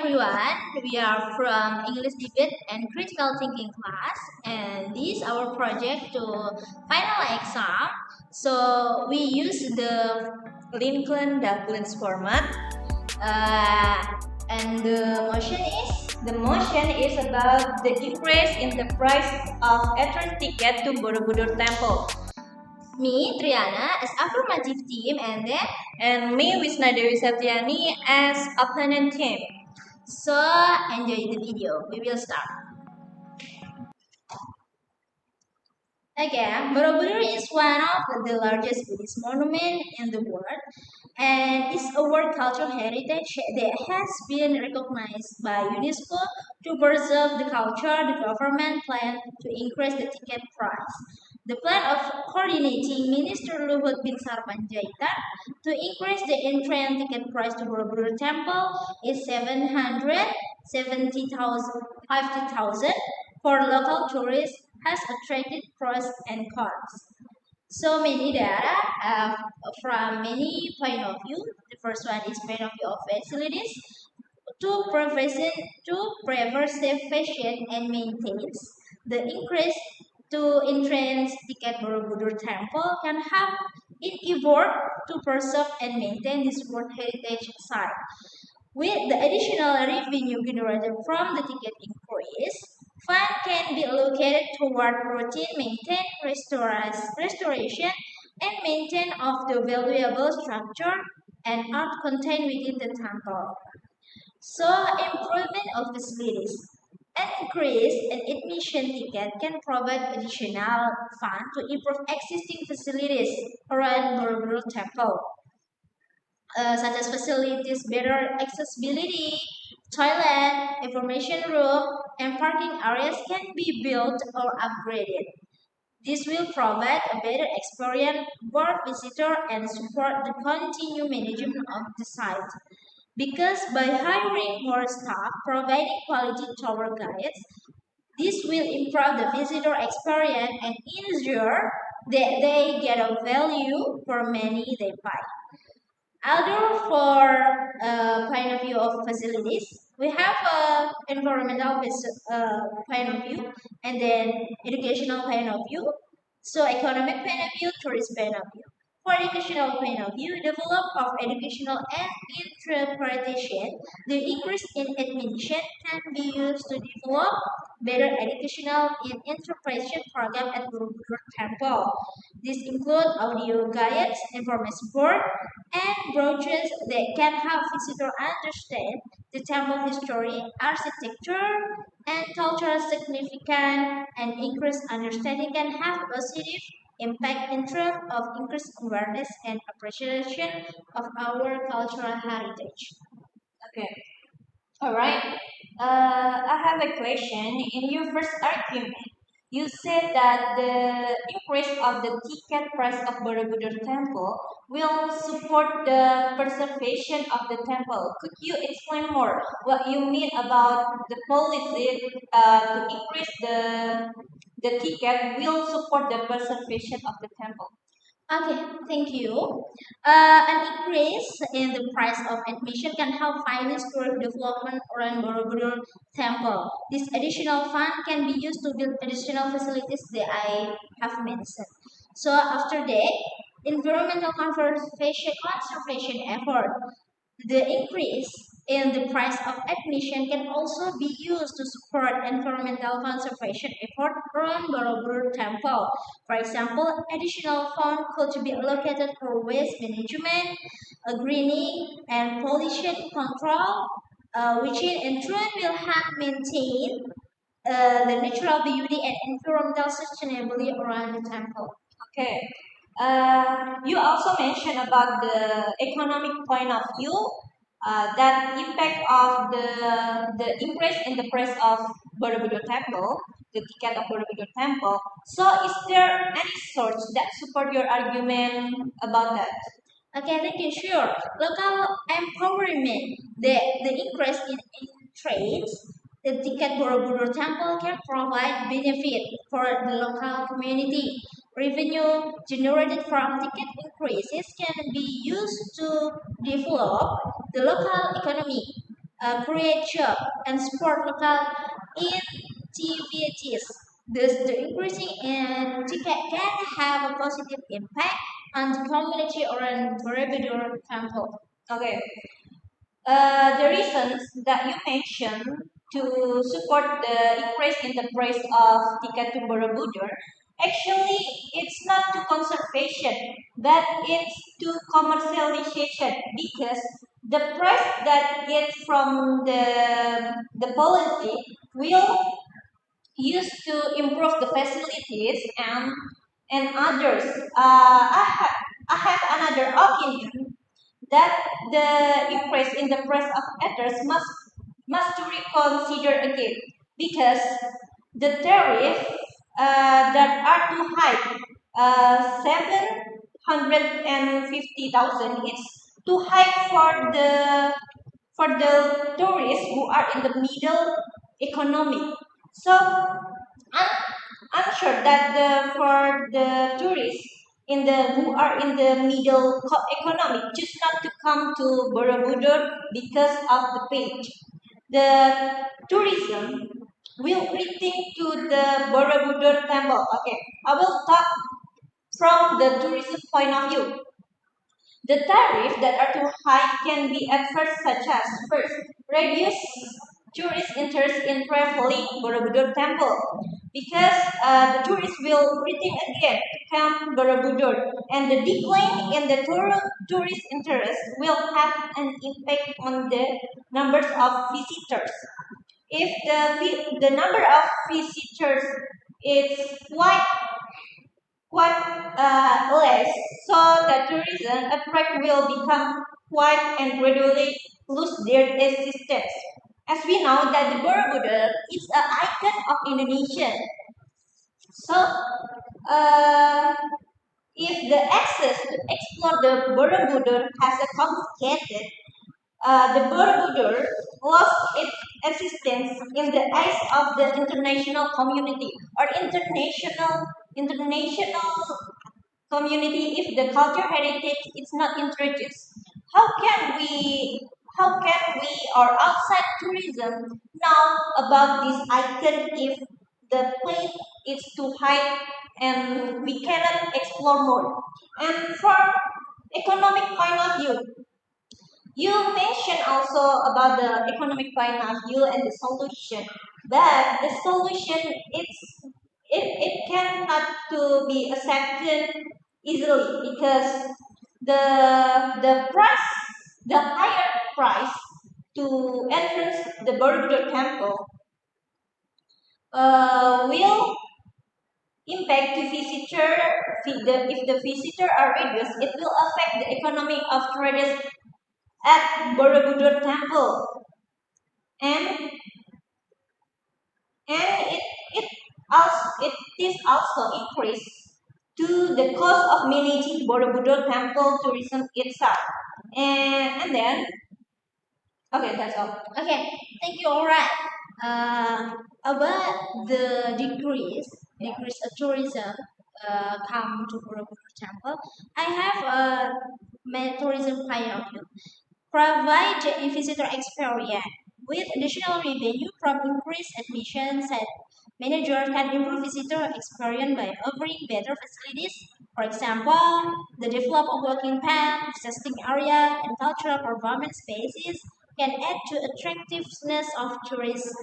everyone, we are from English Debate and Critical Thinking class, and this is our project to final exam. So we use the Lincoln Douglas format, uh, and the motion is about the increase in the price of entrance ticket to Borobudur Temple. Me, Triana, as affirmative team, and me, Wisna Dewi Satyani, as opponent team. So enjoy the video. We will start. Again, Borobudur is one of the largest Buddhist monuments in the world, and is a World Cultural Heritage that has been recognized by UNESCO to preserve the culture. The government plan to increase the ticket price. The plan of coordinating Minister Luhut bin Sarpanjaitan to increase the entrance ticket price to Borobudur Temple is 750,000 for local tourists has attracted pros and cons. So many data from many point of view. The first one is point of view of facilities to preservation and maintains the increase to entrance ticket Borobudur Temple can have in effort to preserve and maintain this World Heritage Site. With the additional revenue generated from the ticket increase, fund can be allocated toward routine restoration and maintenance of the valuable structure and art contained within the temple. So, improvement of facilities. An increase in admission ticket can provide additional fund to improve existing facilities around Borobudur Temple, such as facilities, better accessibility, toilet, information room, and parking areas can be built or upgraded. This will provide a better experience for visitors and support the continued management of the site. Because by hiring more staff, providing quality tour guides, this will improve the visitor experience and ensure that they get a value for money they pay. Other for point of view of facilities, we have environmental point of view, and then educational point of view, so economic point of view, tourist point of view. For educational point of view, develop of educational and interpretation, the increase in admission can be used to develop better educational and interpretation program at Borobudur Temple. This include audio guides, information board, and brochures that can help visitors understand the temple history, architecture, and cultural significance, and increased understanding can have a positive impact in terms of increased awareness and appreciation of our cultural heritage. Okay, all right. I have a question. In your first argument, you said that the increase of the ticket price of Borobudur Temple will support the preservation of the temple. Could you explain more what you mean about the policy to increase the ticket will support the preservation of the temple? Okay, thank you. An increase in the price of admission can help finance tourist development around Borobudur Temple. This additional fund can be used to build additional facilities that I have mentioned. So after that, environmental conservation effort. The increase in the price of admission can also be used to support environmental conservation efforts around Borobudur Temple. For example, additional funds could be allocated for waste management, greening, and pollution control, which in turn will help maintain the natural beauty and environmental sustainability around the temple. Okay. You also mentioned about the economic point of view, that impact of the increase in the price of Borobudur Temple, the ticket of Borobudur Temple. So, is there any source that support your argument about that? Okay, thank you. Sure. Local empowerment, the increase in trades, the ticket Borobudur Temple can provide benefit for the local community. Revenue generated from ticket increases can be used to develop the local economy. create job, and support local activities. Thus, the increasing in ticket can have a positive impact on the community around Borobudur Temple. Okay, the reasons that you mentioned to support the increase in the price of ticket to Borobudur, actually it's not to conservation, but it's to commercialization because the price that gets from the policy will use to improve the facilities and others. I have another opinion that the increase in the price of ethers must to reconsider again because the tariff that are too high, 750,000. It's too high for the tourists who are in the middle economy. So I'm sure that for the tourists who are in the middle economy choose not to come to Borobudur because of the page. The tourism will rethink to the Borobudur temple. Okay, I will talk from the tourism point of view. The tariffs that are too high can be at first such as first, reduce tourist interest in traveling Borobudur temple because the tourists will rethink again to come Borobudur and the decline in the tourist interest will have an impact on the numbers of visitors. If the number of visitors is quite less, so the tourism attract will become quiet and gradually lose their existence. As we know that the Borobudur is an icon of Indonesia. So, uh, if the access to explore the Borobudur has a complicated, the Borobudur lost its existence in the eyes of the international community or international community if the culture heritage is not introduced. How can we or outside tourism know about this icon if the place is too high and we cannot explore more? And from economic point of view, you mentioned also about the economic point of view and the solution, but the solution it cannot to be accepted easily because the the higher price to entrance the Borobudur temple will impact the visitor. If the visitor are reduced, it will affect the economy of traders at Borobudur temple, and it is also increase to the cost of managing Borobudur temple tourism itself. And then okay, that's all. Okay, thank you. All right. About the decrease of tourism come to Borobudur temple. I have a tourism point of view. Provide a visitor experience with additional revenue from increased admissions and managers can improve visitor experience by offering better facilities. For example, the development of walking paths, existing area, and cultural performance spaces can add to attractiveness of tourists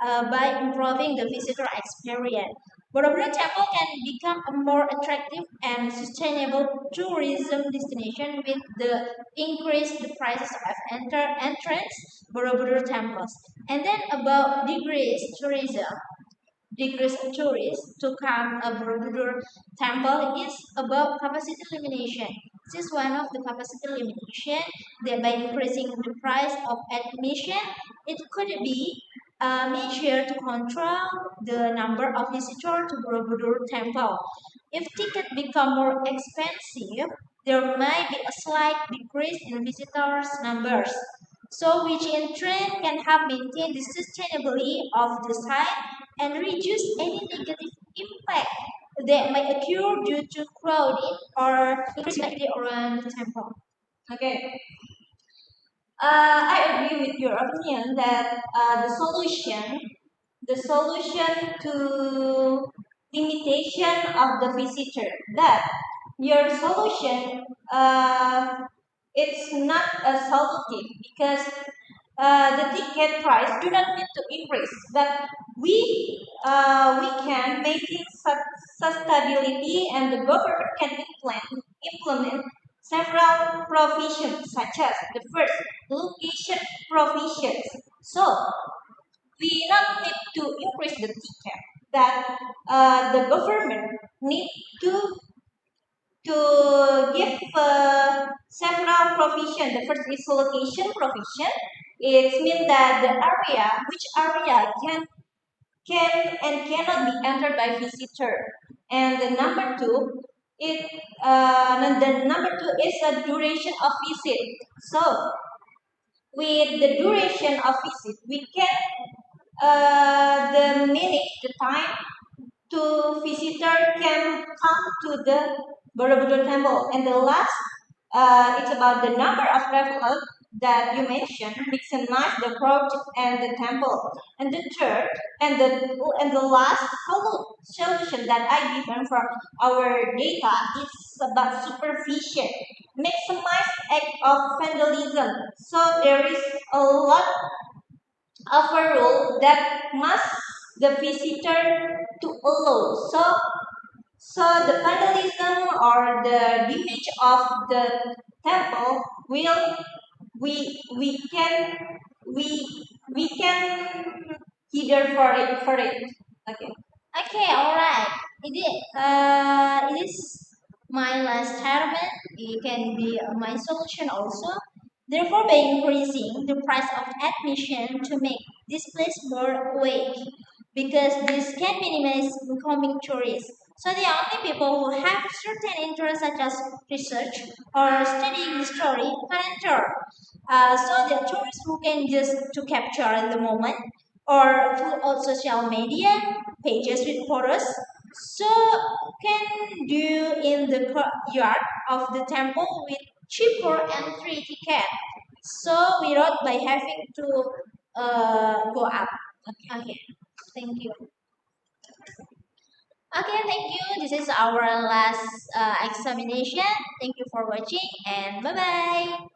by improving the visitor experience. Borobudur Temple can become a more attractive and sustainable tourism destination with the increased prices of entrance Borobudur temples. And then about decrease tourists to come a Borobudur temple is about capacity limitation. This is one of the capacity limitation that by increasing the price of admission, it could be a measure to control the number of visitors to Borobudur temple. If tickets become more expensive, there might be a slight decrease in visitors' numbers. So which in turn can help maintain the sustainability of the site and reduce any negative impact that might occur due to crowding or increased activity around the temple. Okay. I agree with your opinion that the solution to limitation of the visitor, that your solution, it's not a solutive because the ticket price do not need to increase, but we can maintain sustainability, and the government can implement several provisions such as the first, location provisions. So we not need to increase the ticket, that the government need to give several provision. The first is location provision. It means that the area, which area can and cannot be entered by visitor. And the number two, and the number two is the duration of visit. So with the duration of visit, we can manage the time to visitor can come to the Borobudur temple. And the last, it's about the number of travelers that you mentioned, maximize the project and the temple. And the third, and the last solution that I given from our data is about supervision, maximize act of vandalism. So there is a lot of a rule that must the visitor to allow. So the vandalism or the damage of the temple will we can either for it. Okay. Okay, all right. It is my last statement. It can be my solution also. Therefore, by increasing the price of admission to make this place more awake, because this can minimize incoming tourists. So the only people who have certain interests such as research or studying history can enter. So the tourists who can just to capture in the moment or throughout social media pages with photos, so can do in the courtyard of the temple with cheaper entry ticket, so without by having to go up. Okay, thank you. Okay, thank you. This is our last examination. Thank you for watching and bye bye.